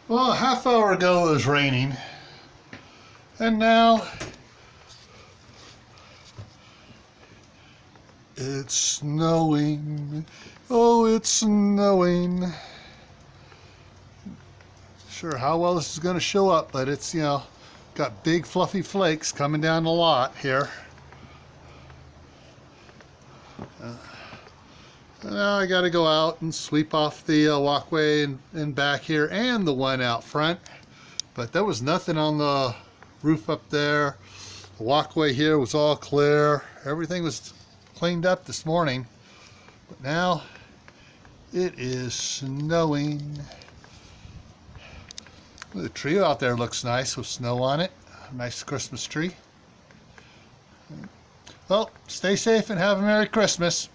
Well, a half hour ago it was raining, and now it's snowing. Oh, it's snowing. Sure how well this is going to show up, but it's, got big fluffy flakes coming down the lot here. Now I got to go out and sweep off the walkway and back here and the one out front. But there was nothing on the roof up there. The walkway here was all clear. Everything was cleaned up this morning. But now it is snowing. The tree out there looks nice with snow on it. Nice Christmas tree. Well, stay safe and have a Merry Christmas.